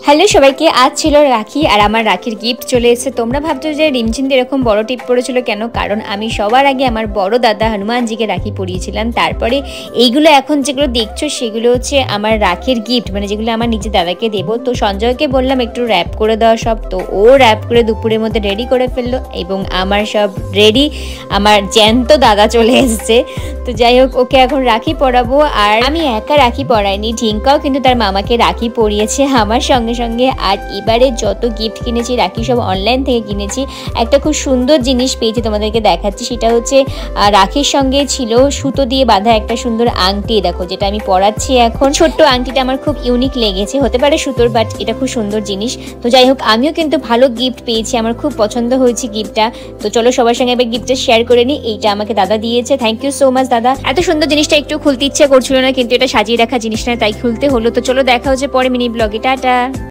Hello সবাইকে, আজ ছিল রাখি আর আমার রাখির গিফট চলে এসেছে। তোমরা ভাবছো যে রিমঝিম এরকম বড় টিপ পড়েছিল কেন? কারণ আমি সবার আগে আমার বড় দাদা হনুমানজিকে রাখি পরিয়েছিলাম। তারপরে এইগুলো এখন যেগুলো দেখছো সেগুলো হচ্ছে আমার রাখির গিফট, মানে যেগুলো আমার নিজের দাদাকে দেবো। তো সঞ্জয়কে বললাম একটু র্যাপ করে দেওয়া সব, তো ও র্যাপ করে দুপুরের মধ্যে রেডি করে ফেললো এবং আমার সব রেডি। আমার জ্যান্ত দাদা চলে এসেছে। তো যাই হোক, ওকে এখন রাখি পরাবো। আর আমি একা রাখি পরাইনি, ঢিঙ্কাও কিন্তু তার মামাকে রাখি পরিয়েছে আমার সঙ্গে সঙ্গে। আর এবারে যত গিফট কিনেছি রাখি সব অনলাইন থেকে কিনেছি। একটা খুব সুন্দর জিনিস পেয়েছি, তোমাদেরকে দেখাচ্ছি। সেটা হচ্ছে রাখির সঙ্গে ছিল সুতো দিয়ে বাঁধা একটা সুন্দর আংটি। দেখো, যেটা আমি পরাচ্ছি এখন। ছোট্ট আংটিটা আমার খুব ইউনিক লেগেছে, হতে পারে সুতোর, বাট এটা খুব সুন্দর জিনিস। তো যাই হোক, আমিও কিন্তু ভালো গিফট পেয়েছি, আমার খুব পছন্দ হয়েছে গিফটটা। তো চলো সবার সঙ্গে এবার গিফটটা শেয়ার করে নিই। এইটা আমাকে দাদা দিয়েছে, থ্যাংক ইউ সো মাচ দাদা। এত সুন্দর জিনিসটা একটু খুলতে ইচ্ছা করছিল না, কিন্তু এটা সাজিয়ে রাখা জিনিস না, তাই খুলতে হলো। তো চলো দেখা হচ্ছে পরে মিনি ব্লগে। টাটা।